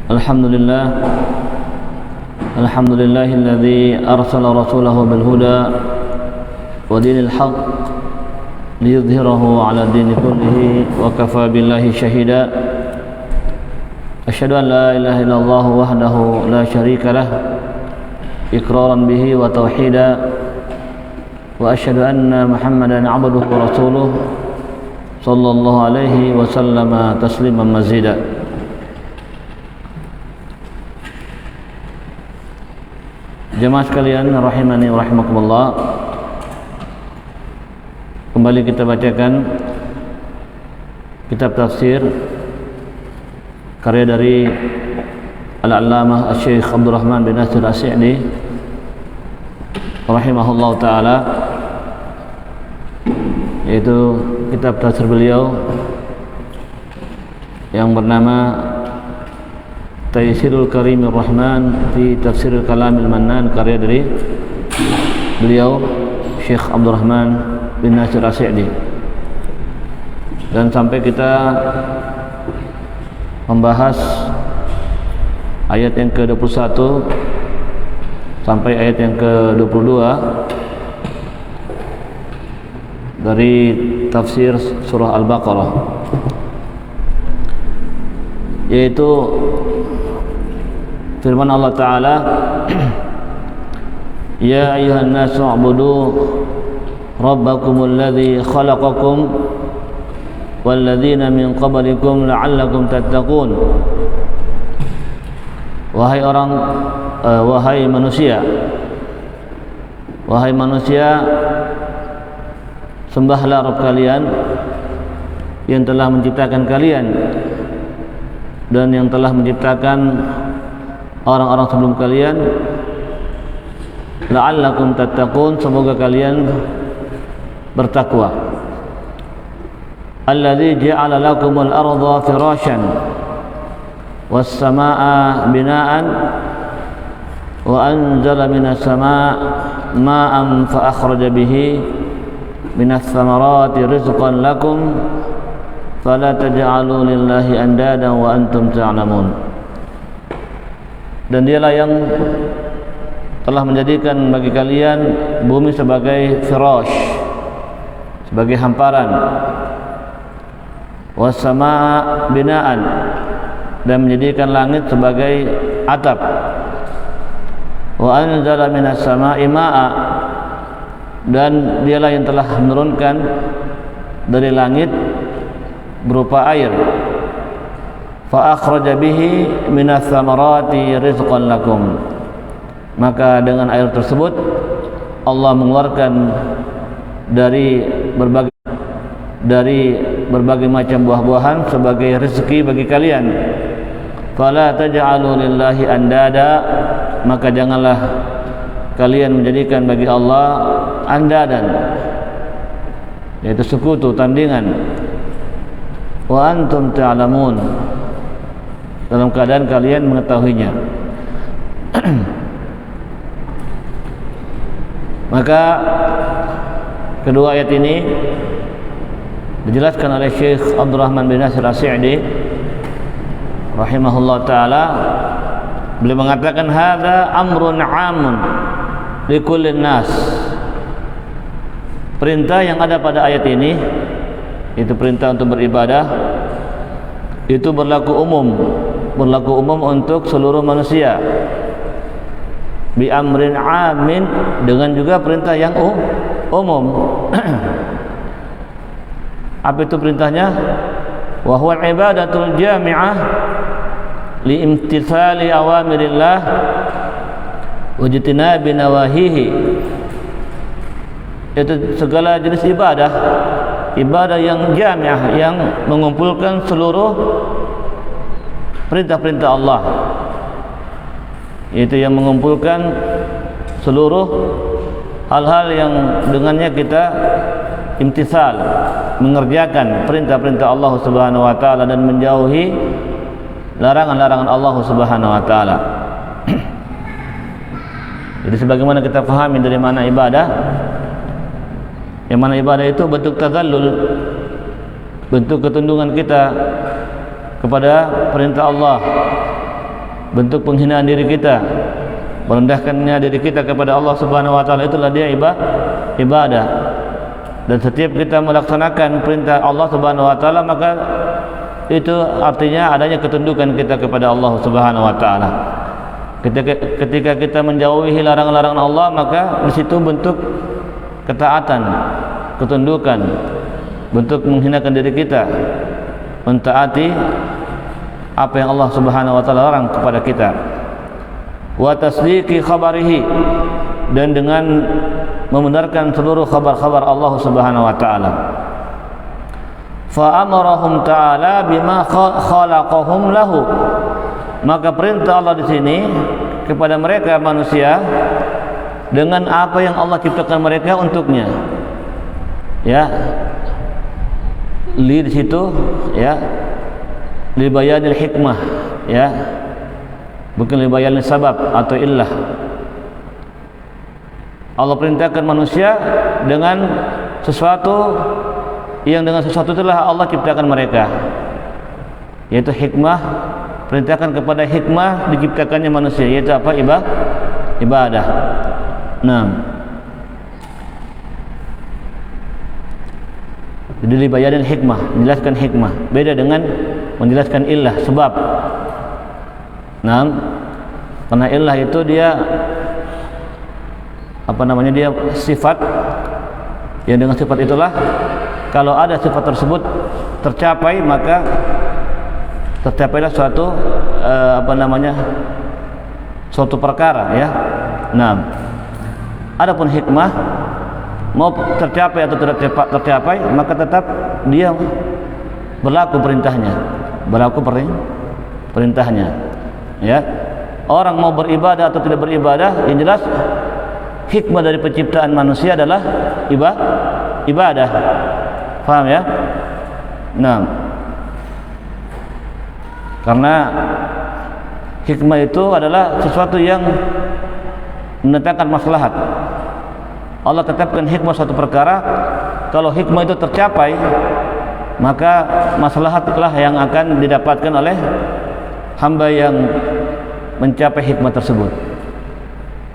Alhamdulillahilladzi arsala rasulahu bil huda wa dinil haqq liyudhhirahu 'ala dini kullihi wa kafa billahi shahida. Asyhadu an la ilaha illallah wahdahu la syarika lah iqraran bihi wa tauhida wa asyhadu anna Muhammadan 'abduhu wa rasuluh sallallahu alaihi wa sallama tasliman mazida. Jemaah sekalian rahimani wa rahimakumullah, kembali kita bacakan kitab tafsir karya dari Al-Allamah Asy-Syaikh Abdurrahman bin Nasir As-Sa'di rahimahullah ta'ala, yaitu kitab tafsir beliau yang bernama Taysirul Karimir Rahman fi Tafsiril Kalamil Mannan, karya dari beliau Syekh Abdurrahman bin Nasir As-Sa'di. Dan sampai kita membahas ayat yang ke-21 sampai ayat yang ke-22 dari tafsir surah Al-Baqarah, yaitu firman Allah Ta'ala, Ya ayuhan nasu a'budu rabbakumul ladzi khalaqakum walladzina min qablikum la'allakum tattaqun. Wahai manusia, sembahlah Rabb kalian yang telah menciptakan kalian dan yang telah menciptakan orang-orang sebelum kalian, la'allakum tattaqun, semoga kalian bertakwa. Alladzi ja'ala lakumul arda firasyan was samaa'a bina'an wa anzala minas samaa'i ma'an fa akhraja bihi minas thamarati rizqan lakum fala taj'alu lillahi andadan wa antum ta'lamun. Dan dialah yang telah menjadikan bagi kalian bumi sebagai firash, sebagai hamparan, was-samaa binaan, dan menjadikan langit sebagai atap, wa anzala minas samaa'i maa'a, dan dialah yang telah menurunkan dari langit berupa air, fa akhraja bihi minas thamarati rizqan lakum, maka dengan air tersebut Allah mengeluarkan dari berbagai macam buah-buahan sebagai rezeki bagi kalian. Fala taj'alu lillahi andada, maka janganlah kalian menjadikan bagi Allah andadan, yaitu sekutu, tandingan. Wa antum ta'lamun, dalam keadaan kalian mengetahuinya. Maka kedua ayat ini dijelaskan oleh Syekh Abdurrahman bin Nasir As-Sa'di rahimahullah ta'ala. Beliau mengatakan hadza amrun 'amun likullin nas. Perintah yang ada pada ayat ini, itu perintah untuk beribadah, itu berlaku umum untuk seluruh manusia. Bi amrin 'amin, dengan juga perintah yang umum. Apa itu perintahnya? Wa huwa ibadatul jami'ah li imtithali awamirillah wa jitinabi nawahihi. Itu segala jenis ibadah yang jami'ah, yang mengumpulkan seluruh perintah-perintah Allah, yaitu yang mengumpulkan seluruh hal-hal yang dengannya kita imtithal, mengerjakan perintah-perintah Allah Subhanahu wa taala dan menjauhi larangan-larangan Allah Subhanahu wa taala. Jadi sebagaimana kita pahami dari mana ibadah, yang mana ibadah itu bentuk tazallul, bentuk ketundungan kita kepada perintah Allah, bentuk penghinaan diri kita, merendahkannya diri kita kepada Allah Subhanahu wa taala, itulah dia ibadah. Dan setiap kita melaksanakan perintah Allah Subhanahu wa taala, maka itu artinya adanya ketundukan kita kepada Allah Subhanahu wa taala. Ketika kita menjauhi larangan-larangan Allah, maka di situ bentuk ketaatan, ketundukan, bentuk menghinakan diri kita, mentaati apa yang Allah Subhanahu wa taala larang kepada kita. Wa tasdiqi khabarihi, dan dengan membenarkan seluruh kabar-kabar Allah Subhanahu wa taala. Fa amarahum ta'ala bima khalaqahum lahu, maka perintah Allah di sini kepada mereka manusia dengan apa yang Allah ciptakan mereka untuknya. Ya, li di situ ya, li bayanil hikmah ya, bukan li bayanil sabab atau illah. Allah perintahkan manusia dengan sesuatu yang dengan sesuatu itulah Allah ciptakan mereka, yaitu hikmah. Perintahkan kepada hikmah diciptakannya manusia, yaitu apa? Ibadah. Nah, jadi dibayarin hikmah, menjelaskan hikmah, beda dengan menjelaskan illah, sebab. Nah, karena illah itu dia dia sifat, yang dengan sifat itulah kalau ada sifat tersebut tercapai, maka tercapailah suatu suatu perkara ya. Nah, adapun hikmah mau tercapai atau tidak tercapai, maka tetap dia berlaku perintahnya ya. Orang mau beribadah atau tidak beribadah, yang jelas hikmah dari penciptaan manusia adalah ibadah. Paham ya? Nah, karena hikmah itu adalah sesuatu yang mendatangkan maslahat. Allah tetapkan hikmah suatu perkara, kalau hikmah itu tercapai, maka maslahatlah yang akan didapatkan oleh hamba yang mencapai hikmah tersebut.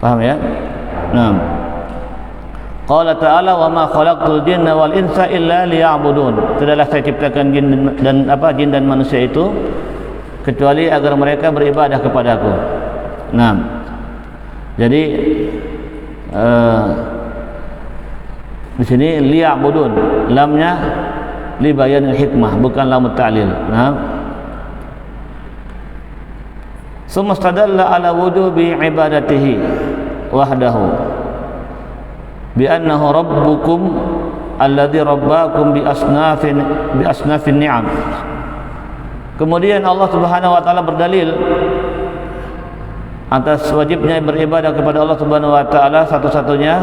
Paham ya? Nah, Qala ta'ala wa ma khalaqtul jinna wal insa illa liya'budun. Tidaklah saya ciptakan jin dan manusia itu kecuali agar mereka beribadah kepadaku. Nah, jadi di sini liya'budun, lamnya li bayanil hikmah, bukan lamut ta'lil. Nah, summa istadalla ala wujubi ibadatihi wahdahu bi annahu rabbukum alladzi rabbakum bi asnafin ni'am. Kemudian Allah Subhanahu wa taala berdalil atas wajibnya beribadah kepada Allah Subhanahu wa taala satu-satunya,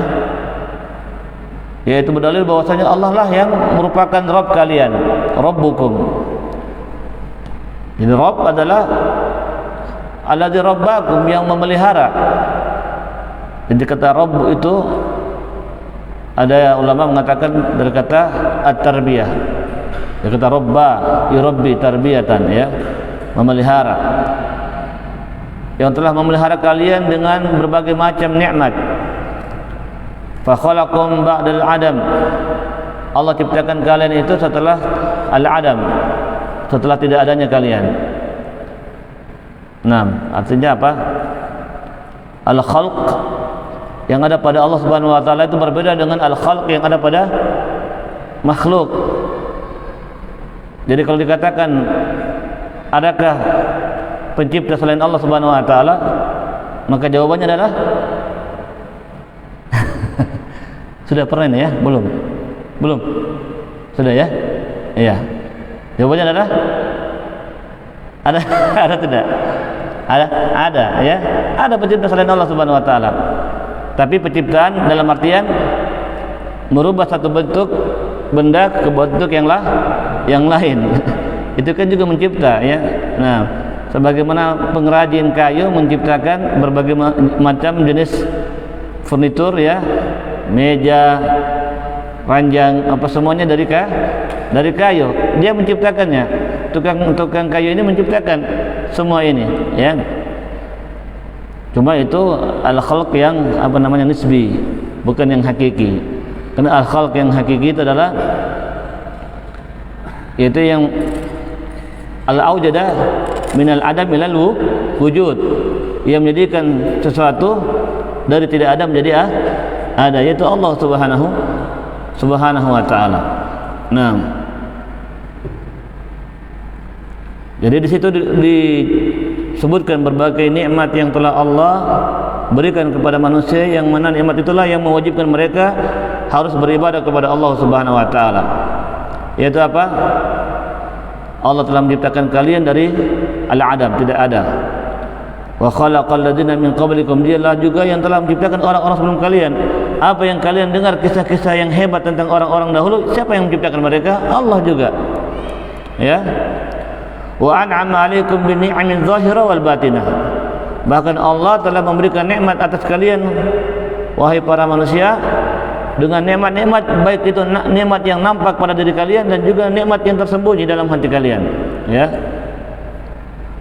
yaitu berdalil bahwasanya Allah lah yang merupakan Rabb kalian, Rabbukum. Jadi Rabb adalah alladzi rabbakum, yang memelihara. Jadi kata Rabb itu, ada ulama mengatakan dari kata at-tarbiyah. Dia kata Rabba yurabbi tarbiyatan, ya, memelihara. Yang telah memelihara kalian dengan berbagai macam nikmat. Fa khalaqakum ba'dal adam. Allah ciptakan kalian itu setelah al-adam, setelah tidak adanya kalian. Nah, artinya apa? Al-khalq yang ada pada Allah Subhanahu wa taala itu berbeda dengan al-khalq yang ada pada makhluk. Jadi kalau dikatakan adakah pencipta selain Allah Subhanahu wa taala, maka jawabannya adalah sudah pernah ya? Belum. Sudah ya? Iya. Jawabannya adalah ada tidak? Ada ya. Ada pencipta selain Allah Subhanahu wa taala. Tapi penciptaan dalam artian merubah satu bentuk benda ke bentuk yang lain. Itu kan juga mencipta ya. Nah, sebagaimana pengrajin kayu menciptakan berbagai macam jenis furnitur ya, meja, ranjang, apa semuanya dari kayu. Dia menciptakannya. Tukang kayu ini menciptakan semua ini ya. Cuma itu al-khalq yang apa namanya nisbi, bukan yang hakiki. Karena al-khalq yang hakiki itu adalah yaitu yang al-aujada minal adam ilal wujud, yang menjadikan sesuatu dari tidak ada menjadi ada, yaitu Allah subhanahu wa ta'ala. Nah, jadi di situ disebutkan berbagai nikmat yang telah Allah berikan kepada manusia, yang mana nikmat itulah yang mewajibkan mereka harus beribadah kepada Allah Subhanahu wa taala. Yaitu apa? Allah telah menciptakan kalian dari al-adam, tidak ada. Wa khalaqal ladzina min qablikum, dialah juga yang telah menciptakan orang-orang sebelum kalian. Apa yang kalian dengar kisah-kisah yang hebat tentang orang-orang dahulu, siapa yang menciptakan mereka? Allah juga. Ya. Wa an'ama 'alaikum bi ni'amin zahirah wal batinah. Bahkan Allah telah memberikan nikmat atas kalian wahai para manusia dengan nikmat-nikmat, baik itu nikmat yang nampak pada diri kalian dan juga nikmat yang tersembunyi dalam hati kalian, ya.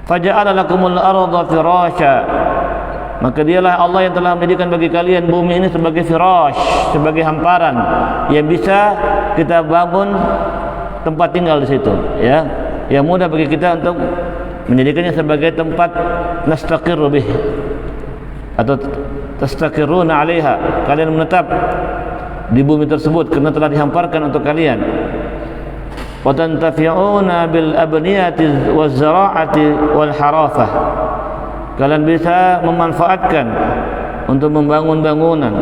Faja'ala lakumul arda firasya, maka dialah Allah yang telah menjadikan bagi kalian bumi ini sebagai firash, sebagai hamparan yang bisa kita bangun tempat tinggal di situ, ya, yang mudah bagi kita untuk menjadikannya sebagai tempat nastaqirru bih atau tastaqirruna 'alaiha, kalian menetap di bumi tersebut karena telah dihamparkan untuk kalian. Wa tantafi'una bil abniyati waz zara'ati wal harafah, kalian bisa memanfaatkan untuk membangun bangunan,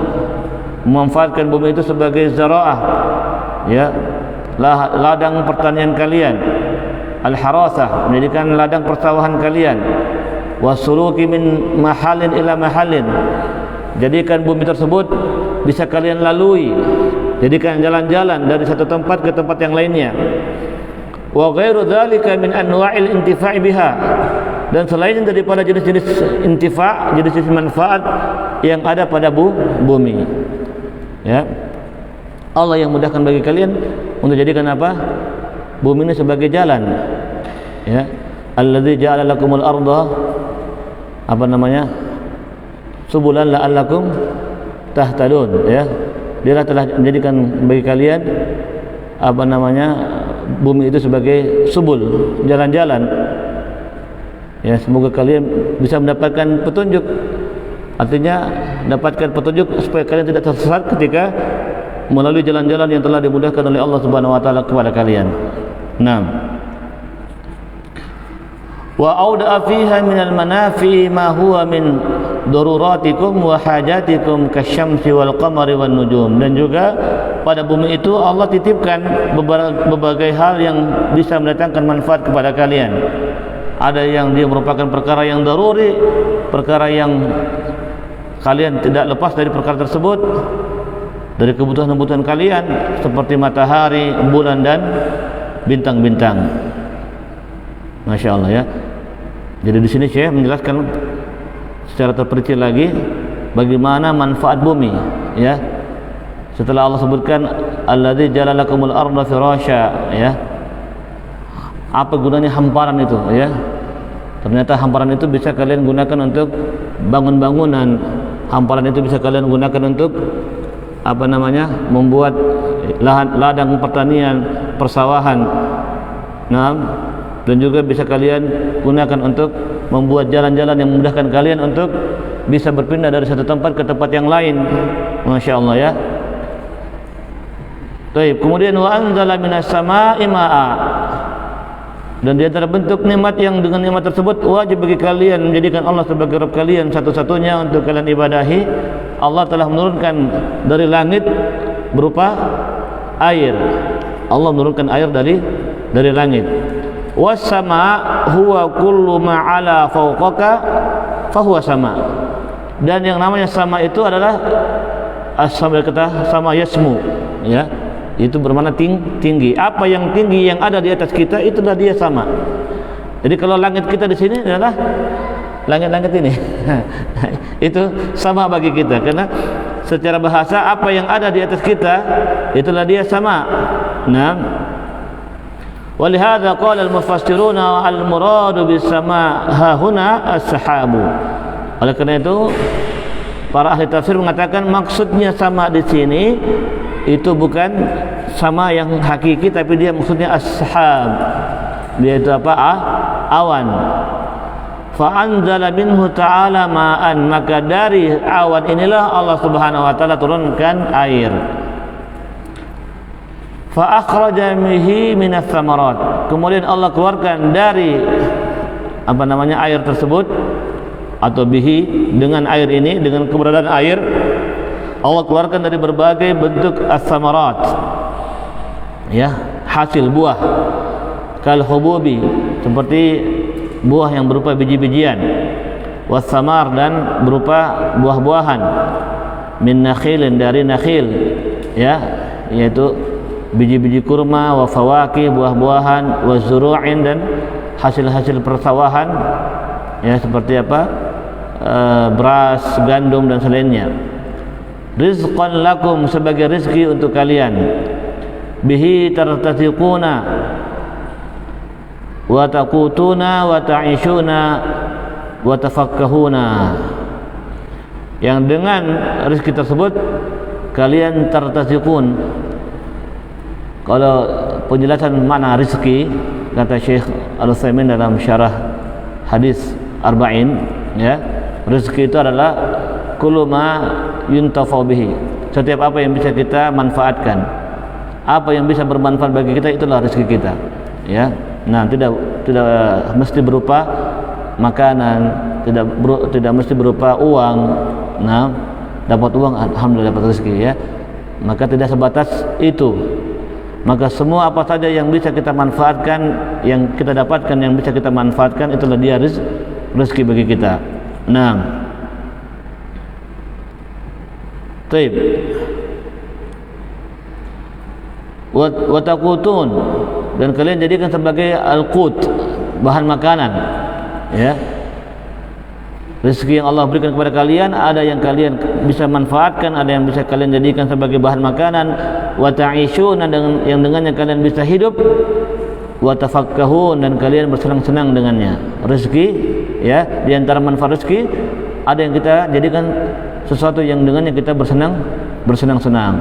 memanfaatkan bumi itu sebagai zara'ah, ya, ladang pertanian kalian, al-harasah, menjadikan ladang persawahan kalian, wasuluki min mahalin ila mahalin, jadikan bumi tersebut bisa kalian lalui, jadikan jalan-jalan dari satu tempat ke tempat yang lainnya. Wa ghairu dzalika min anwa'il intifa'i biha, dan selain daripada jenis-jenis intifa', jenis-jenis manfaat yang ada pada bumi, ya. Allah yang mudahkan bagi kalian untuk jadikan apa? Bumi ini sebagai jalan, ya. Alladzi ja'ala lakumul arda, apa namanya, subulan la'allakum tahtadun, ya. Dia telah menjadikan bagi kalian apa namanya, bumi itu sebagai subul, jalan-jalan, ya. Semoga kalian bisa mendapatkan petunjuk, artinya dapatkan petunjuk supaya kalian tidak tersesat ketika melalui jalan-jalan yang telah dimudahkan oleh Allah Subhanahu wa taala kepada kalian. Naam. Wa auda'a fiha minal manafi ma huwa min daruratikum wa hajatikum kasyamsi wal qamari wan nujum, dan juga pada bumi itu Allah titipkan berbagai hal yang bisa mendatangkan manfaat kepada kalian. Ada yang dia merupakan perkara yang daruri, perkara yang kalian tidak lepas dari perkara tersebut, dari kebutuhan-kebutuhan kalian seperti matahari, bulan dan bintang-bintang. Masya Allah, ya. Jadi di sini Syekh menjelaskan secara terperinci lagi bagaimana manfaat bumi, ya. Setelah Allah sebutkan alladzi ja'ala lakumul arda firasya, ya. Apa gunanya hamparan itu, ya? Ternyata hamparan itu bisa kalian gunakan untuk bangun bangunan. Hamparan itu bisa kalian gunakan untuk apa namanya, membuat ladang pertanian, persawahan. Nah, dan juga bisa kalian gunakan untuk membuat jalan-jalan yang memudahkan kalian untuk bisa berpindah dari satu tempat ke tempat yang lain. Masya Allah, ya. Baik, kemudian wa anzala minas sama'i ma'a, dan di antara bentuk nikmat yang dengan nikmat tersebut wajib bagi kalian menjadikan Allah sebagai Rabb kalian satu-satunya untuk kalian ibadahi. Allah telah menurunkan dari langit berupa air. Allah menurunkan air dari langit. Was sama huwa kullu ma ala fawqaka fahuwa sama. Dan yang namanya sama itu adalah as-sama, kata sama yasmu, ya. Itu bermakna tinggi. Apa yang tinggi yang ada di atas kita, itulah dia sama. Jadi kalau langit kita di sini adalah langit-langit ini. Itu sama bagi kita, karena secara bahasa apa yang ada di atas kita itulah dia sama. Nah, walihada qala al-mufassiruna al-muradu bis-sama ha huna as-sahabu. Oleh karena itu para ahli tafsir mengatakan maksudnya sama di sini itu bukan sama yang hakiki, tapi dia maksudnya as-sahab. Dia itu apa? Awan. Fa anzala minhu ta'ala ma'an, maka dari awan inilah Allah Subhanahu wa taala turunkan air. Fa akhraja bihi minas samarat, kemudian Allah keluarkan dari air tersebut, atau bihi, dengan air ini, dengan keberadaan air Allah keluarkan dari berbagai bentuk as-samarat, ya, hasil buah, kal hububi, seperti buah yang berupa biji-bijian, was-samar, dan berupa buah-buahan, min nakhilin, dari nakhil, ya, yaitu biji-biji kurma, wa fawakih, buah-buahan, wa zuru'in, dan hasil-hasil persawahan, ya, seperti apa? Beras, gandum, dan selainnya. Rizqan lakum, sebagai rezeki untuk kalian. Bihi tartaziquna wa taqutuna wa ta'ishuna wa tafakkahuna, yang dengan rezeki tersebut kalian tartaziqun. Kalau penjelasan makna rezeki, kata Syekh Al-Utsaimin dalam syarah hadis Arba'in, ya, rezeki itu adalah kullu ma yuntafa'u bihi, setiap apa yang bisa kita manfaatkan, apa yang bisa bermanfaat bagi kita, itulah rezeki kita, ya. Nah, tidak mesti berupa makanan, tidak mesti berupa uang. Nah, dapat uang alhamdulillah dapat rezeki, ya. Maka tidak sebatas itu. Maka semua apa saja yang bisa kita manfaatkan, yang kita dapatkan, yang bisa kita manfaatkan, itulah dia rezeki bagi kita. Nah, taib. Wa taqutun, dan kalian jadikan sebagai al-qut, bahan makanan, ya. Rezeki yang Allah berikan kepada kalian, ada yang kalian bisa manfaatkan, ada yang bisa kalian jadikan sebagai bahan makanan. Wa ta'ishuna, yang dengannya kalian bisa hidup. Wa tafakkahun, dan kalian bersenang-senang dengannya. Rezeki, ya, di antara manfaat rezeki ada yang kita jadikan sesuatu yang dengannya kita bersenang-senang.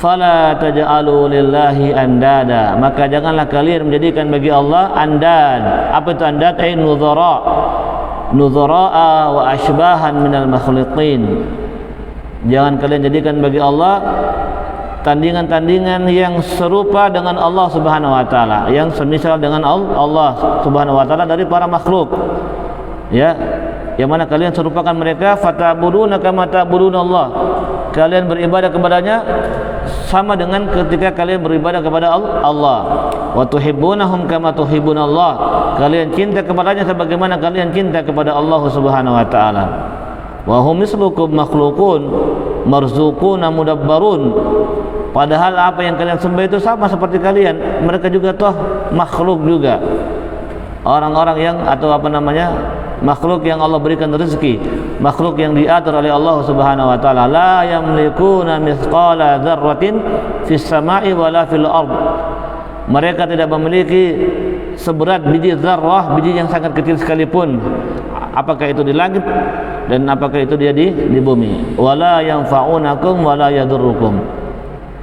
Fala taj'alu lillahi andada, maka janganlah kalian menjadikan bagi Allah andad. Apa itu andad? Ay nudhara'a wa ashbahan minal makhluqin. Jangan kalian jadikan bagi Allah tandingan-tandingan yang serupa dengan Allah Subhanahu wa taala, yang semisal dengan Allah Subhanahu wa taala dari para makhluk, ya, yang mana kalian serupakan mereka. Fata'buduna kama ta'buduna Allah, kalian beribadah kepadanya sama dengan ketika kalian beribadah kepada Allah. Wa tuhibbunahum kama tuhibbunallah, kalian cinta kepadanya sebagaimana kalian cinta kepada Allah Subhanahu wa taala. Wa hum mislukum makhluqun marzuquna mudabbarun, padahal apa yang kalian sembah itu sama seperti kalian, mereka juga toh makhluk juga, orang-orang yang, atau makhluk yang Allah berikan rezeki, makhluk yang diatur oleh Allah Subhanahu wa taala. La yamlikuna mithqala dzarratin fis sama'i wala fil ard, mereka tidak memiliki seberat biji zarrah, biji yang sangat kecil sekalipun, apakah itu di langit dan apakah itu dia di bumi. Wala yanfa'unakum wala yadurrukum,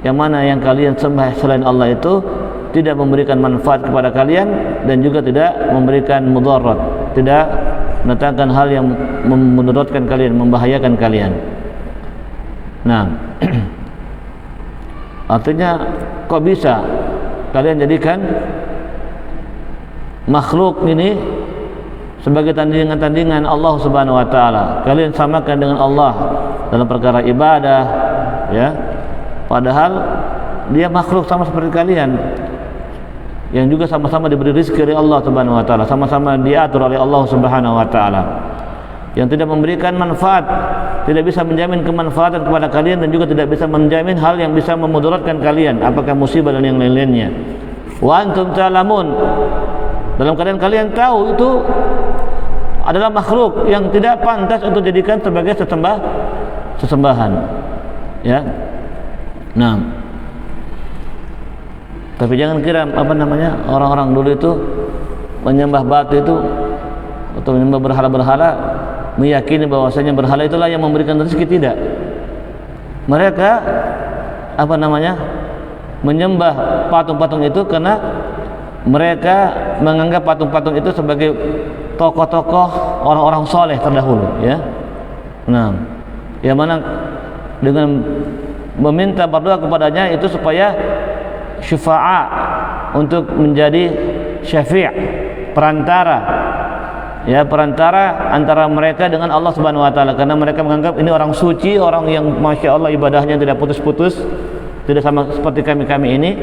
yang mana yang kalian sembah selain Allah itu tidak memberikan manfaat kepada kalian dan juga tidak memberikan mudarat, tidak mendatangkan hal yang memudaratkan kalian, membahayakan kalian. Nah, artinya kok bisa kalian jadikan makhluk ini sebagai tandingan-tandingan Allah Subhanahu wa taala, kalian samakan dengan Allah dalam perkara ibadah, ya, padahal dia makhluk sama seperti kalian, yang juga sama-sama diberi rezeki oleh Allah Subhanahu wa taala, sama-sama diatur oleh Allah Subhanahu wa taala, yang tidak memberikan manfaat, tidak bisa menjamin kemanfaatan kepada kalian, dan juga tidak bisa menjamin hal yang bisa memudaratkan kalian, apakah musibah dan yang lain-lainnya. Wa antum ta'lamun, dalam keadaan kalian tahu itu adalah makhluk yang tidak pantas untuk dijadikan sebagai sesembahan, ya. Nah, tapi jangan kira orang-orang dulu itu menyembah batu itu atau menyembah berhala-berhala meyakini bahwasanya berhala itulah yang memberikan rezeki, tidak. Mereka menyembah patung-patung itu karena mereka menganggap patung-patung itu sebagai tokoh-tokoh orang-orang soleh terdahulu, ya. Nah, yang mana dengan meminta berdoa kepadanya itu supaya syufa'a, untuk menjadi syafi', perantara, ya, perantara antara mereka dengan Allah Subhanahu wa taala, karena mereka menganggap ini orang suci, orang yang masya Allah ibadahnya tidak putus-putus, tidak sama seperti kami ini.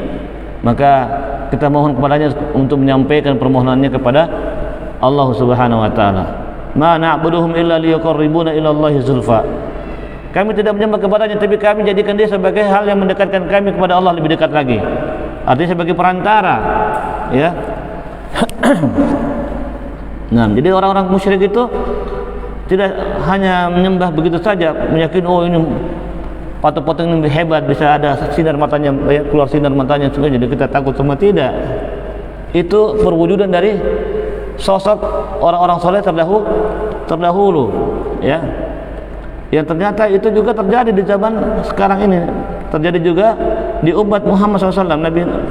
Maka kita mohon kepadanya untuk menyampaikan permohonannya kepada Allah Subhanahu wa taala. Ma na'buduhum illa liyuqarribuna ila Allahi zulfa. Kami tidak menyembah kepadanya, tapi kami jadikan dia sebagai hal yang mendekatkan kami kepada Allah lebih dekat lagi. Artinya sebagai perantara, ya. Nah, jadi orang-orang musyrik itu tidak hanya menyembah begitu saja, meyakini oh ini patung-patung ini hebat, bisa ada sinar matanya, keluar sinar matanya, jadi kita takut semua. Tidak. Itu perwujudan dari sosok orang-orang soleh terdahulu, ya. Yang ternyata itu juga terjadi di zaman sekarang ini, terjadi juga di umat Muhammad SAW,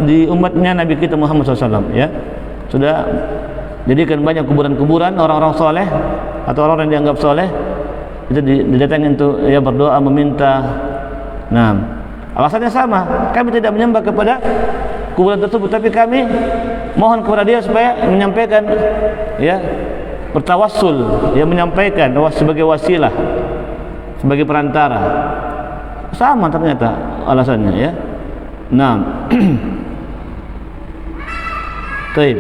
di umatnya Nabi kita Muhammad SAW, ya. Sudah jadikan banyak kuburan-kuburan orang-orang soleh atau orang yang dianggap soleh, itu didatangi untuk ya berdoa meminta. Nah, alasannya sama, kami tidak menyembah kepada kuburan tersebut, tapi kami mohon kepada dia supaya menyampaikan, ya, bertawassul, ya, menyampaikan sebagai wasilah, sebagai perantara. Sama ternyata alasannya, ya. Nah, baik.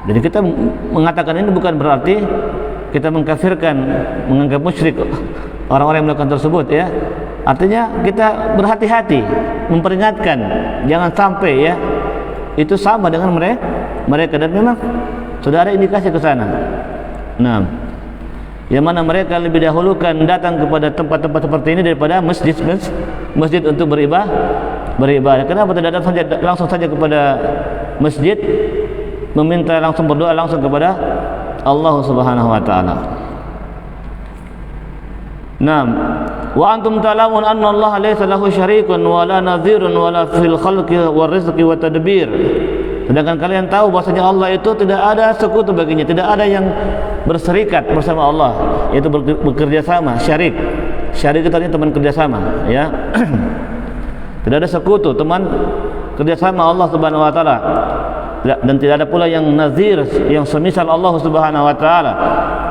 Jadi kita mengatakan ini bukan berarti kita mengkafirkan, menganggap musyrik orang-orang yang melakukan tersebut, ya. Artinya kita berhati-hati, memperingatkan jangan sampai, ya, itu sama dengan mereka, dan memang sudah ada indikasi ke sana. Nah, yang mana mereka lebih dahulukan datang kepada tempat-tempat seperti ini daripada masjid untuk beribadah. Kenapa tidak datang saja langsung saja kepada masjid, meminta langsung, berdoa langsung kepada Allah Subhanahu wa taala. Naam, wa antum ta'lamun anna Allah laysa lahu syarikun wa la nadhirun wa la fil khalqi wa rizqi wa tadbir. Sedangkan kalian tahu bahwasanya Allah itu tidak ada sekutu baginya, tidak ada yang berserikat bersama Allah, yaitu bekerja sama, syarik. Syarik itu artinya teman kerjasama, ya. Tidak ada sekutu, teman kerjasama Allah Subhanahu wa taala. Dan tidak ada pula yang nazir, yang semisal Allah Subhanahu wa taala.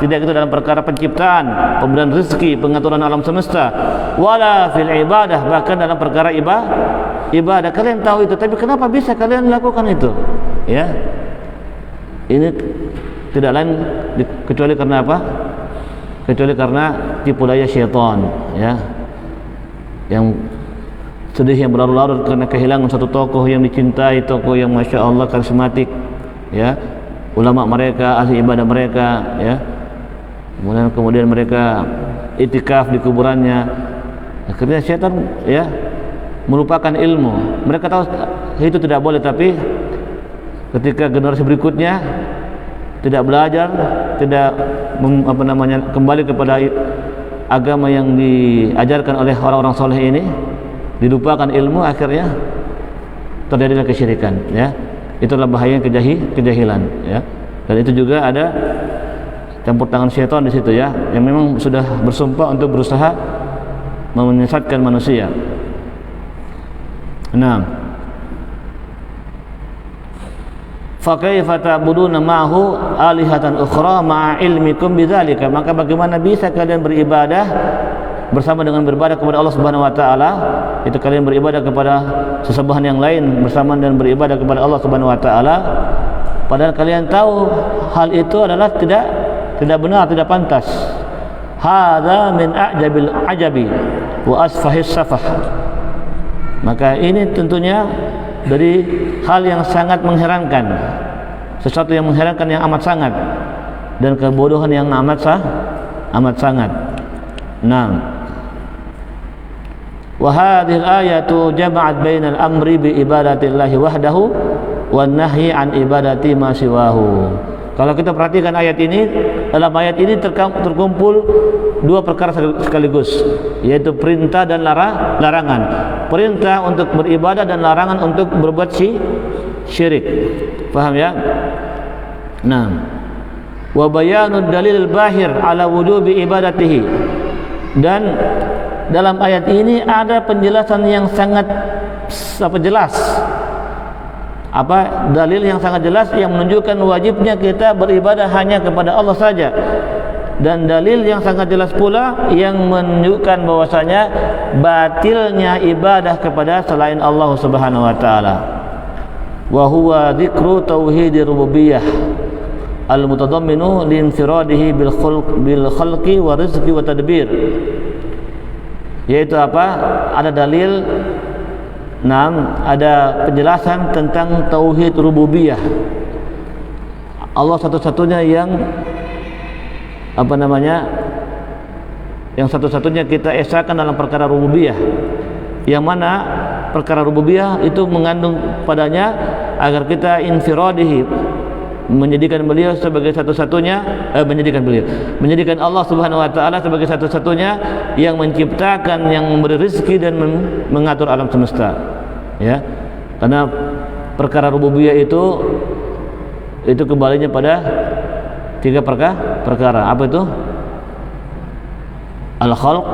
Tidak itu dalam perkara penciptaan, pemberian rezeki, pengaturan alam semesta, wala fil ibadah, bahkan dalam perkara ibadah. Kalian tahu itu, tapi kenapa bisa kalian lakukan itu? Ya. Ini tidak lain kecuali karena apa? Kecuali karena tipu daya syaitan, ya. Yang sedih, yang berlarut-larut karena kehilangan satu tokoh yang dicintai, tokoh yang masya Allah karismatik, ya, ulama mereka, ahli ibadah mereka, ya. Kemudian mereka itikaf di kuburannya. Akhirnya syaitan, ya, melupakan ilmu. Mereka tahu itu tidak boleh, tapi ketika generasi berikutnya tidak belajar, tidak kembali kepada agama yang diajarkan oleh orang-orang soleh ini, dilupakan ilmu, akhirnya terjadilah kesyirikan, ya. Itulah bahaya kejahilan, ya. Dan itu juga ada campur tangan syaitan di situ, ya, yang memang sudah bersumpah untuk berusaha menyesatkan manusia. Nah, fa kaifa ta'buduna ma'hu alihatan ukhra ma'a ilmikum bidzalika? Maka bagaimana bisa kalian beribadah bersama dengan beribadah kepada Allah Subhanahu wa taala? Itu kalian beribadah kepada sesembahan yang lain bersama dan beribadah kepada Allah Subhanahu wa taala, padahal kalian tahu hal itu adalah tidak benar, tidak pantas. Hadza min a'jabil ajabi wa asfahis safah. Maka ini tentunya dari hal yang sangat mengherankan, sesuatu yang mengherankan yang amat sangat, dan kebodohan yang amat sangat. Nah, wa hadhihi al-ayatu jama'at bainal amri bi ibadatillahi wahdahu wan nahyi an ibadati ma siwahu. Kalau kita perhatikan ayat ini, dalam ayat ini terkumpul dua perkara sekaligus, yaitu perintah dan larangan. Perintah untuk beribadah dan larangan untuk berbuat syirik. Paham ya? Nah, wa bayanud dalil bahir ala wujubi ibadatihi. Dan dalam ayat ini ada penjelasan yang sangat jelas. Dalil yang sangat jelas yang menunjukkan wajibnya kita beribadah hanya kepada Allah saja, dan dalil yang sangat jelas pula yang menunjukkan bahwasanya batilnya ibadah kepada selain Allah Subhanahu wa taala. Wa huwa dzikru tauhidir rububiyah al-mutadamminu liinfiradihi bil khalqi wa rizqi wa tadbir. Yaitu ada dalil, ada penjelasan tentang tauhid rububiyah. Allah satu-satunya yang yang satu-satunya kita esakan dalam perkara rububiyah, yang mana perkara rububiyah itu mengandung padanya agar kita infiradihi, menjadikan beliau sebagai satu-satunya, menjadikan Allah Subhanahu wa taala sebagai satu-satunya yang menciptakan, yang memberi rezeki dan mengatur alam semesta. Ya. Karena perkara rububiyah itu kembalinya pada tiga perkara. Apa itu? Al-khalq,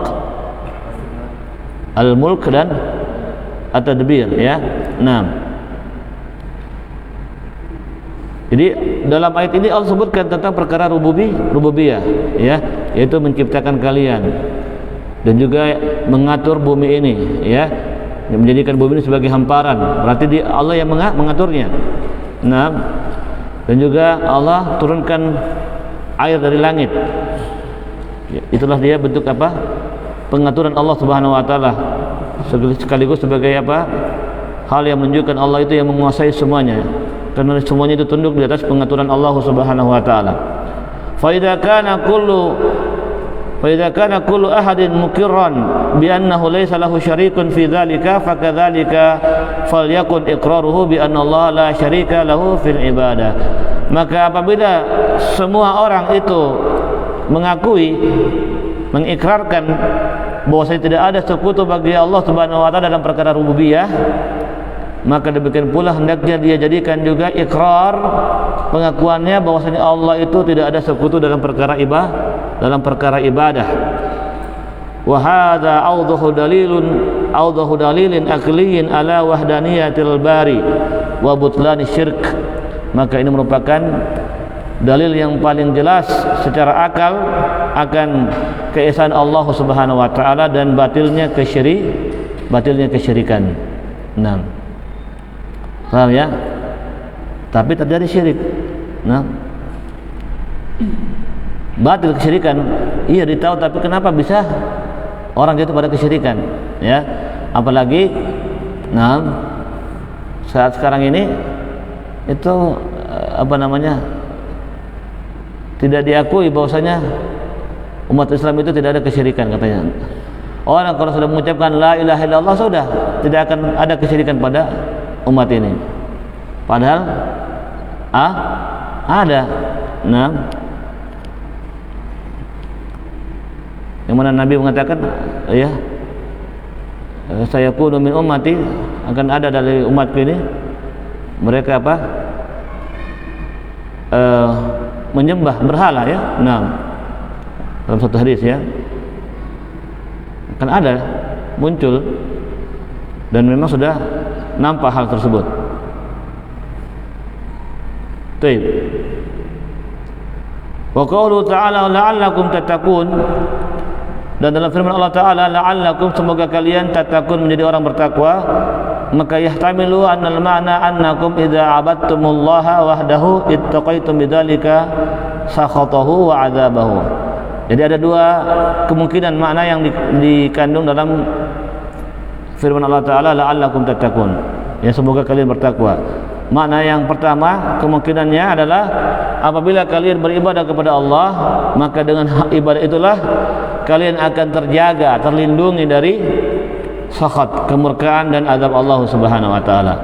al-mulk, dan at-tadbir, ya. Nah, jadi dalam ayat ini Allah sebutkan tentang perkara rububiyah, ya, yaitu menciptakan kalian dan juga mengatur bumi ini, ya, menjadikan bumi ini sebagai hamparan. Berarti Allah yang mengaturnya. Nah, dan juga Allah turunkan air dari langit. Ya, itulah dia bentuk pengaturan Allah Subhanahu wa taala, sekaligus sebagai hal yang menunjukkan Allah itu yang menguasai semuanya, karena semuanya itu tunduk di atas pengaturan Allah Subhanahu wa taala. Fa idza kana kullu ahadin muqirran bi annahu laysa lahu syarikun fi dzalika fakadzalika falyakun iqraruhu bi anna Allah la syarika lahu fil ibadah. Maka apabila semua orang itu mengikrarkan bahwasanya tidak ada sekutu bagi Allah Subhanahu wa taala dalam perkara rububiyah, maka demikian pula hendaknya dia jadikan juga ikrar, pengakuannya bahwasanya Allah itu tidak ada sekutu dalam perkara ibadah. Wa hadza awdahu dalilin aqliyin ala wahdaniyatil bari wa butlani syirk. Maka ini merupakan dalil yang paling jelas secara akal akan keesaan Allah Subhanahu wa taala dan batilnya kesyirikan. Nah, paham ya? Tapi terjadi syirik. Nah, batil kesyirikan, iya ditahu, tapi kenapa bisa orang jatuh pada kesyirikan? Ya, apalagi saat sekarang ini itu tidak diakui bahwasanya umat Islam itu tidak ada kesyirikan katanya. Orang kalau sudah mengucapkan la ilaha illallah sudah tidak akan ada kesyirikan pada umat ini. Padahal ada. Nah, yang mana Nabi mengatakan, ya, saya kunu min ummati, akan ada dari umatku ini mereka menyembah berhala, ya. Nah, dalam satu hadis, ya, akan ada muncul dan memang sudah nampak hal tersebut. Baik. Wa qaulu ta'ala la'allakum tattaqun, dan dalam firman Allah Ta'ala la'allakum, semoga kalian tattaqun, menjadi orang bertakwa. Maka yahtamilu annal ma'na annakum idza abadtumullaha wahdahu ittaqaitum bidzalika sakhatahu wa 'adzabahu. Jadi ada dua kemungkinan makna yang dikandung dalam firman Allah Ta'ala la'allakum tattaqun, ya, semoga kalian bertakwa. Makna yang pertama kemungkinannya adalah apabila kalian beribadah kepada Allah, maka dengan ibadah itulah kalian akan terjaga, terlindungi dari sakhat, kemurkaan dan azab Allah Subhanahu wa taala.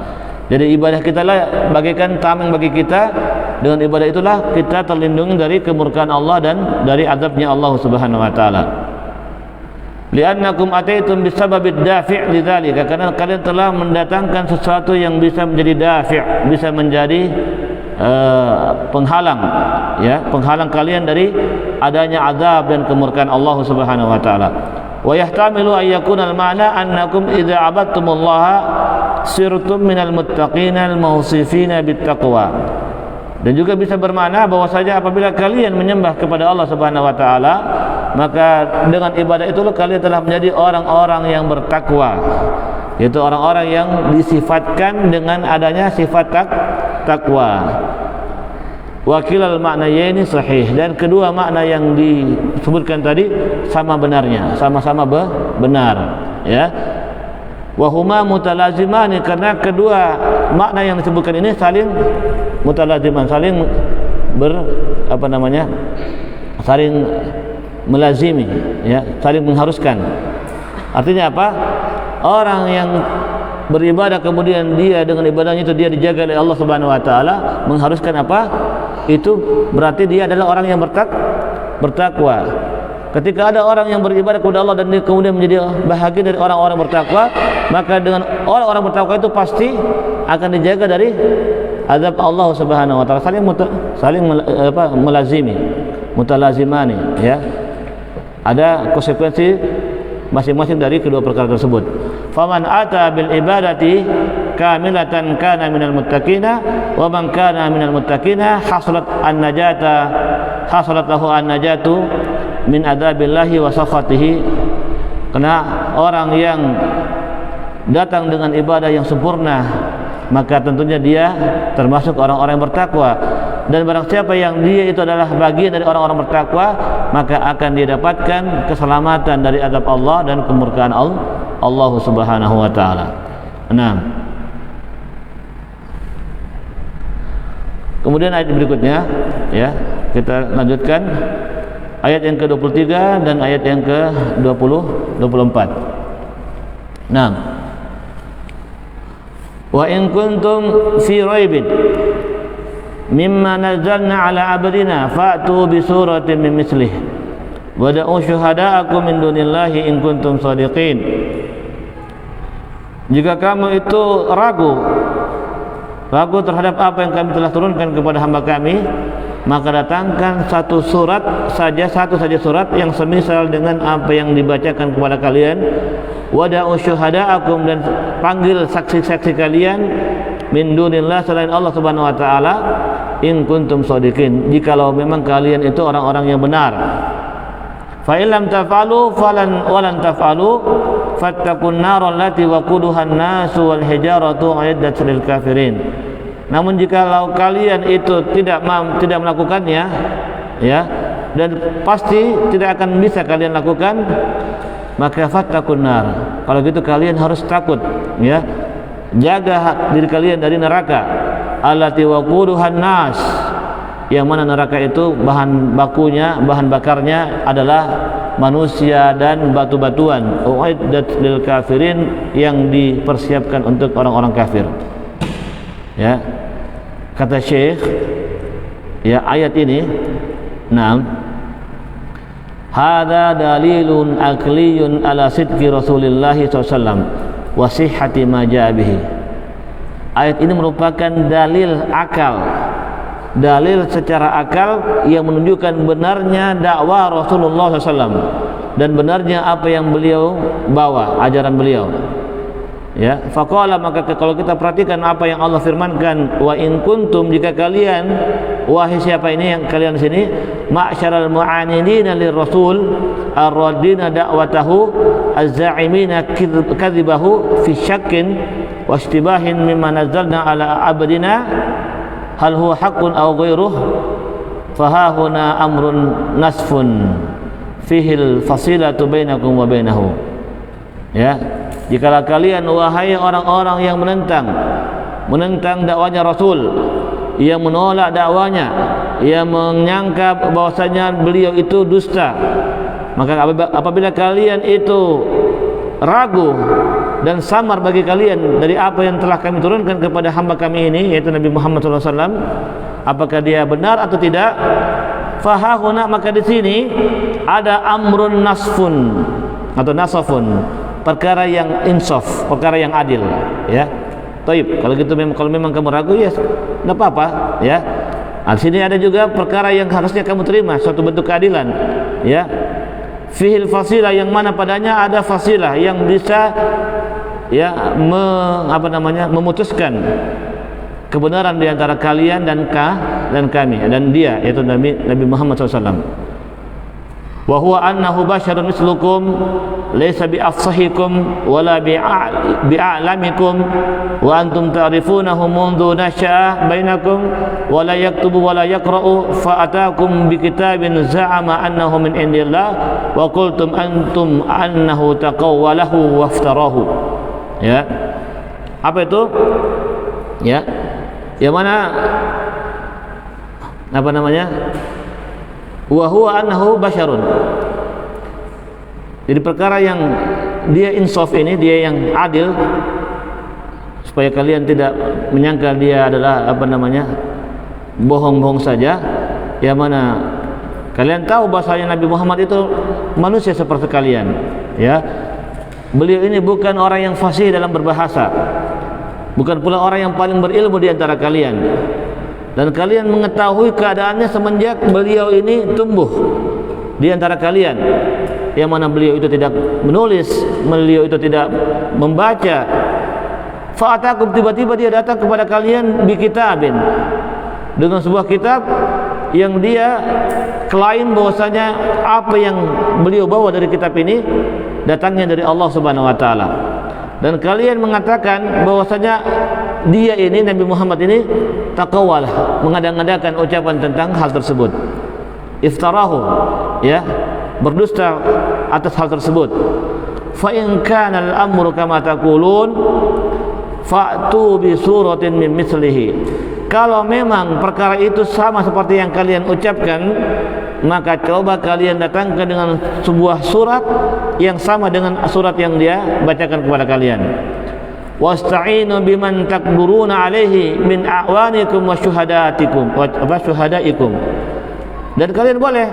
Jadi ibadah kita lah bagaikan tameng bagi kita dengan ibadah itulah kita terlindungi dari kemurkaan Allah dan dari azabnya Allah Subhanahu wa taala. Li'annakum ataitum bisababid dafi' lidzalika, karena kalian telah mendatangkan sesuatu yang bisa menjadi dafi', bisa menjadi penghalang, ya, penghalang kalian dari adanya azab dan kemurkaan Allah Subhanahu wa taala. Wa yahtamilu an yakuna al-ma'na annakum idza 'abadtumullaha sirtum minal muttaqina al-mawsifina bittaqwa. Dan juga bisa bermakna bahwasanya apabila kalian menyembah kepada Allah Subhanahu wa taala, maka dengan ibadah itu kalian telah menjadi orang-orang yang bertakwa, yaitu orang-orang yang disifatkan dengan adanya sifat takwa. Wakilal maknanya ini sahih, dan kedua makna yang disebutkan tadi sama benarnya, sama-sama benar, ya. Wahuma mutalazimani, karena kedua makna yang disebutkan ini saling mutalaziman, saling saling melazimi, ya, saling mengharuskan. Artinya apa? Orang yang beribadah kemudian dia dengan ibadahnya itu dia dijaga oleh Allah Subhanahu wa taala, mengharuskan apa? Itu berarti dia adalah orang yang bertakwa. Ketika ada orang yang beribadah kepada Allah dan dia kemudian menjadi bahagia dari orang-orang bertakwa, maka dengan orang-orang bertakwa itu pasti akan dijaga dari azab Allah Subhanahu wa taala. Saling melazimi, mutalazimani, ya. Ada konsekuensi masing-masing dari kedua perkara tersebut. Faman ata bil ibadati kamilatan kana minal muttaqina wa man kana minal muttaqina hasalat lahu an-najatu min adzabillahi wa sakhatihi. Karena orang yang datang dengan ibadah yang sempurna, maka tentunya dia termasuk orang-orang yang bertakwa. Dan barang siapa yang dia itu adalah bagian dari orang-orang bertakwa, maka akan dia dapatkan keselamatan dari azab Allah dan kemurkaan Allah Subhanahu wa taala. 6. Kemudian ayat berikutnya, ya, kita lanjutkan ayat yang ke-23 dan ayat yang ke-24. Nah, wa in kuntum fi raibin mimma nazzalna ala abdina fa'tu bi suratin min mislihi wada'u syuhada'akum min dunillahi in kuntum shadiqin. Jika kamu itu ragu terhadap apa yang kami telah turunkan kepada hamba kami, maka datangkan satu saja surat yang semisal dengan apa yang dibacakan kepada kalian. Wada'u syuhada'akum, dan panggil saksi-saksi kalian min dunillah, selain Allah Subhanahu wa taala, in kuntum shadiqin, jikalau memang kalian itu orang-orang yang benar. Fa illam taf'alu walan taf'alu fattaqun nar allati waquduha an-nasu wal hijaratu uiddat lil kafirin. Namun jikalau kalian itu tidak melakukannya, ya, dan pasti tidak akan bisa kalian lakukan, maka fattaqun nar. Kalau gitu kalian harus takut, ya. Jaga diri kalian dari neraka. Allati waquduha an-nas, yang mana neraka itu bahan bakarnya adalah manusia dan batu-batuan. Uiddat lil kafirin, yang dipersiapkan untuk orang-orang kafir. Ya, kata Syekh, ya, ayat ini, hadza dalilun aqliyun ala sidqi Rasulillah SAW wa sihhati ma jaa bihi. Ayat ini merupakan dalil akal, dalil secara akal yang menunjukkan benarnya dakwah Rasulullah SAW dan benarnya apa yang beliau bawa, ajaran beliau. Ya, faqala, maka kalau kita perhatikan apa yang Allah firmankan, wa in kuntum, jika kalian, wahai siapa ini yang kalian di sini, ma'syaral mu'anidina lirrasul ar-raddina da'watahu az-za'imina kadhibahu fi syakkin wa istibahin mimma nazzalna ala abdina hal huwa haqqun aw ghairuh fa huna amrun nasfun fihi al-fasilatu bainakum wa bainahu. Ya, jikalau kalian, wahai orang-orang yang menentang dakwanya Rasul, yang menolak dakwanya, yang menyangka bahwasanya beliau itu dusta, maka apabila kalian itu ragu dan samar bagi kalian dari apa yang telah kami turunkan kepada hamba kami ini, yaitu Nabi Muhammad SAW, apakah dia benar atau tidak. Fahahuna, maka di sini ada amrun nasfun atau nasafun, perkara yang insaf, perkara yang adil, ya. Taib. Kalau gitu kalau memang kamu ragu, ya enggak apa-apa, ya. Di sini ada juga perkara yang harusnya kamu terima, suatu bentuk keadilan, ya. Fihil fasilah, yang mana padanya ada fasilah yang bisa, ya, memutuskan kebenaran di antara kalian dan kami dan dia, yaitu Nabi Muhammad SAW. Wa huwa annahu basyarun mislukum laysa bi afsahikum wala bi a'lamikum wa antum ta'rifunahu mundu nasha'a bainakum wa la yaktubu wa la yaqra'u fa ataakum bi kitabin za'ama annahu min indillah wa qultum antum annahu taqawwalahu waftarahu. Ya. Apa itu? Ya. Yang mana wa huwa annahu basyarun. Jadi perkara yang dia insaf ini, dia yang adil, supaya kalian tidak menyangka dia adalah bohong-bohong saja. Yang mana kalian tahu bahasanya Nabi Muhammad itu manusia seperti kalian, ya. Beliau ini bukan orang yang fasih dalam berbahasa, bukan pula orang yang paling berilmu di antara kalian. Dan kalian mengetahui keadaannya semenjak beliau ini tumbuh di antara kalian, yang mana beliau itu tidak menulis, beliau itu tidak membaca. Fa'atakum, tiba-tiba dia datang kepada kalian bi kitabin, dengan sebuah kitab yang dia klaim bahwasanya apa yang beliau bawa dari kitab ini datangnya dari Allah Subhanahu wa taala. Dan kalian mengatakan bahwasanya dia ini, Nabi Muhammad ini, taqawwalah, mengada-ngadakan ucapan tentang hal tersebut. Iftarahu, ya, berdusta atas hal tersebut. Fa in kana al-amru kama taqulun fa'tu bi suratin min mithlihi. Kalau memang perkara itu sama seperti yang kalian ucapkan, maka coba kalian datangkan dengan sebuah surat yang sama dengan surat yang dia bacakan kepada kalian. Wasta'inu biman takburuna alaihi min a'wanikum wa syuhadatikum wa syuhadaikum. Dan kalian boleh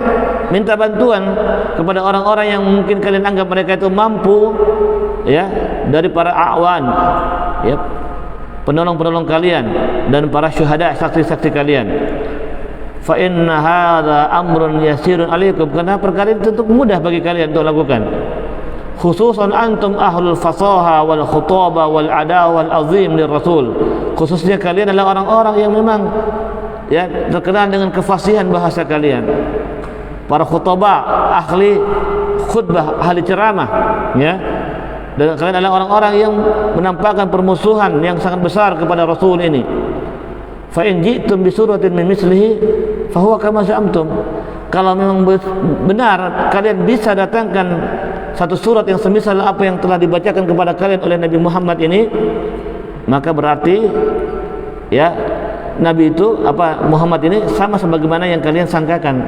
minta bantuan kepada orang-orang yang mungkin kalian anggap mereka itu mampu, ya, dari para a'wan, ya, penolong-penolong kalian dan para syuhada, saksi-saksi kalian. Fa inna hadza amrun yasirun alaikum, karena perkara itu tentu mudah bagi kalian untuk lakukan. Khususan antum ahlul fasaha wal khutaba wal ada wal azim lirrasul. Khususnya kalian adalah orang-orang yang memang, ya, terkenal dengan kefasihan bahasa kalian. Para khutaba, ahli khutbah, ahli ceramah, ya. Dan kalian adalah orang-orang yang menampakkan permusuhan yang sangat besar kepada Rasul ini. Fa in ji'tum bi suratin min mislihi fa huwa kama za'amtum. Kalau memang benar kalian bisa datangkan satu surat yang semisal apa yang telah dibacakan kepada kalian oleh Nabi Muhammad ini, maka berarti, ya, Nabi itu, Muhammad ini sama sebagaimana yang kalian sangkakan.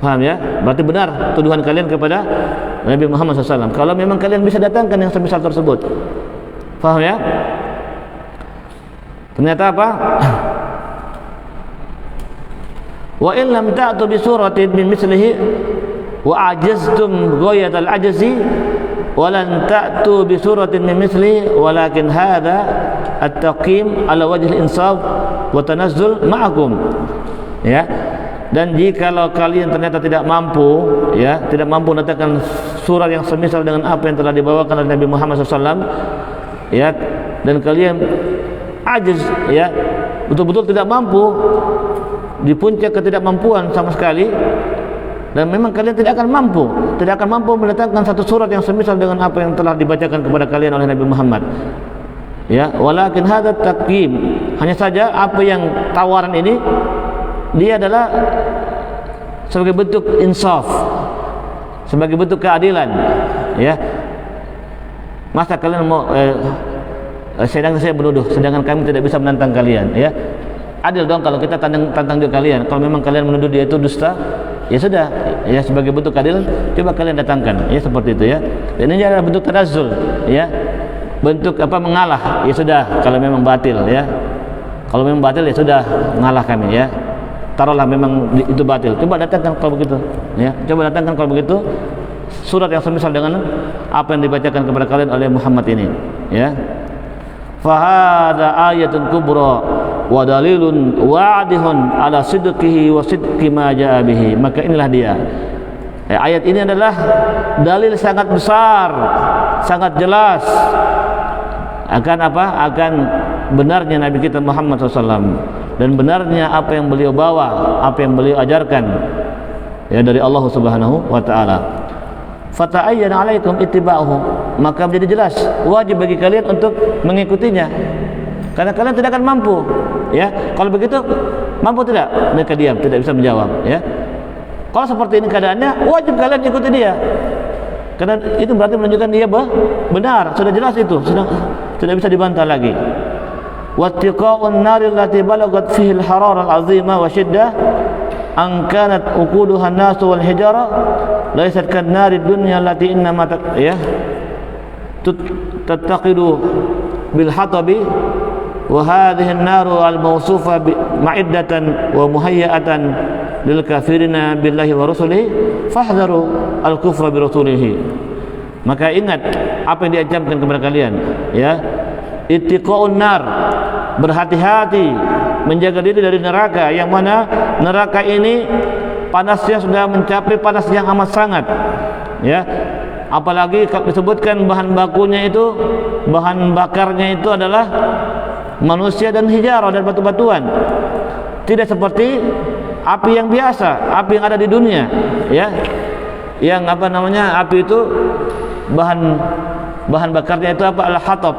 Paham, ya? Berarti benar tuduhan kalian kepada Nabi Muhammad SAW. Kalau memang kalian bisa datangkan yang semisal tersebut. Paham, ya? Ternyata apa? Wa in lam ta'tu bi suratin min mislihi wa ajaztum ghayatal ajzi wa lan ta'tu bi suratin min mislihi walakin hadha at-taqim ala wajhi al-insaf wa tanazzul ma'akum. Ya. Dan jikalau kalian ternyata tidak mampu, ya, tidak mampu mendatangkan surat yang semisal dengan apa yang telah dibawakan oleh Nabi Muhammad SAW, ya, dan kalian ajiz, ya, betul-betul tidak mampu, di puncak ketidakmampuan sama sekali, dan memang kalian tidak akan mampu mendatangkan satu surat yang semisal dengan apa yang telah dibacakan kepada kalian oleh Nabi Muhammad, ya, walakin hadza taqim, hanya saja apa yang tawaran ini dia adalah sebagai bentuk insaf, sebagai bentuk keadilan, ya. Masa kalian mau sedangkan saya menuduh, sedangkan kami tidak bisa menantang kalian, ya. Adil dong kalau kita tantang juga kalian. Kalau memang kalian menuduh dia itu dusta, ya sudah, ya, sebagai bentuk keadilan coba kalian datangkan, ya, seperti itu, ya. Dan ini adalah bentuk tanazzul, ya, bentuk mengalah, ya sudah, kalau memang batil, ya. Kalau memang batil ya sudah, ngalah kami ya. Taruhlah memang itu batil. Coba datangkan kalau begitu ya. Coba datangkan kalau begitu surat yang semisal dengan apa yang dibacakan kepada kalian oleh Muhammad ini ya. Fahada ayatun kubra wa dalilun wadihun ala sidqihi wa sidqi ma jaa bihi. Maka inilah dia. Ayat ini adalah dalil sangat besar, sangat jelas akan apa? Akan benarnya Nabi kita Muhammad SAW dan benarnya apa yang beliau bawa, apa yang beliau ajarkan ya dari Allah Subhanahu wa taala. Fata'ayyana 'alaikum ittiba'uhu, maka menjadi jelas wajib bagi kalian untuk mengikutinya. Karena kalian tidak akan mampu, ya. Kalau begitu mampu tidak? Mereka diam, tidak bisa menjawab, ya. Kalau seperti ini keadaannya, wajib kalian ikuti dia. Karena itu berarti menunjukkan dia benar, sudah jelas itu, sudah tidak bisa dibantah lagi. Wattiqa'un naril lati balagat fihi al-harara al-'azima wa shiddah an kanat uquduha an-nas wal hijara laysat kan narid dunya allati innama tattaqidu bil hatabi wa hadhihi an-naru al-mawsufa ma'iddatan wa muhayyatan lil kafirina billahi wa rusulihi fahdharu al-kufra bi rasulihi. Maka ingat apa yang diancamkan kepada kalian ya. Ittiqa'un nar, berhati-hati menjaga diri dari neraka, yang mana neraka ini panasnya sudah mencapai panas yang amat sangat ya. Apalagi disebutkan bahan bakunya itu, bahan bakarnya itu adalah manusia dan hijarah dan batu-batuan. Tidak seperti api yang biasa, api yang ada di dunia ya. Yang apa namanya, api itu bahan bakarnya itu apa? Al-hatab,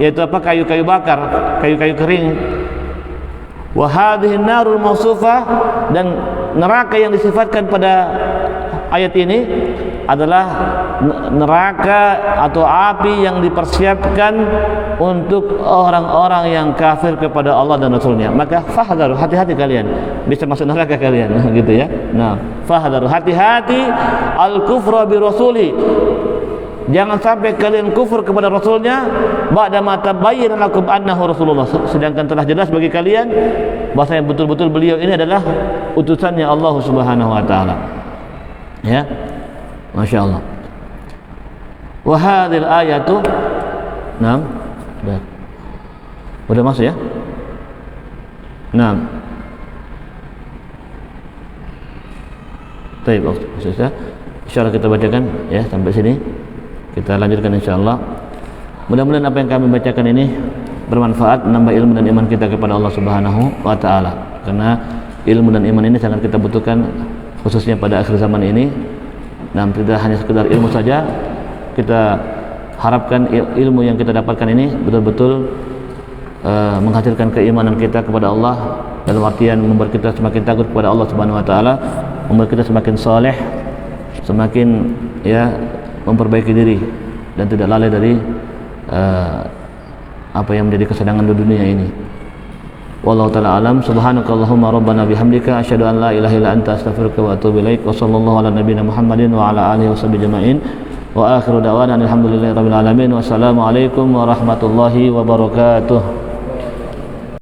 yaitu apa? Kayu-kayu bakar, kayu-kayu kering. Wa hadhihi an-narul mawsufah, dan neraka yang disifatkan pada ayat ini adalah neraka atau api yang dipersiapkan untuk orang-orang yang kafir kepada Allah dan Rasulnya. Maka fahdharu, hati-hati kalian bisa masuk neraka kalian gitu ya. Nah, fahdharu, hati-hati al-kufra bi rasuli, jangan sampai kalian kufur kepada Rasulnya ba'da ma tabayyana lakum annahu Rasulullah, sedangkan telah jelas bagi kalian bahwasanya betul-betul beliau ini adalah utusannya Allah Subhanahu wa taala. Ya. Masya Allah. Wa hadhil ayatu, nah, udah masuk ya? Nah. Baik, Ustaz. Insyaallah kita bacakan ya sampai sini. Kita lanjutkan insyaallah. Mudah-mudahan apa yang kami bacakan ini bermanfaat, menambah ilmu dan iman kita kepada Allah Subhanahu wa taala. Karena ilmu dan iman ini sangat kita butuhkan khususnya pada akhir zaman ini. Dan tidak hanya sekedar ilmu saja, kita harapkan ilmu yang kita dapatkan ini betul-betul menghasilkan keimanan kita kepada Allah, dalam artian membuat kita semakin takut kepada Allah Subhanahu wa taala, membuat kita semakin saleh, semakin ya memperbaiki diri dan tidak lalai dari apa yang menjadi kesenangan di dunia ini. Wallahu ta'ala alam. Subhanakallahumma rabbana bihamdika asyhadu an la ilaha illa anta astaghfiruka wa atubu ilaik. Wa sallallahu ala nabiyyina Muhammadin wa ala alihi washabbihi jama'in. Wa akhiru da'wana alhamdulillahi rabbil alamin. Wassalamu alaikum warahmatullahi wabarakatuh.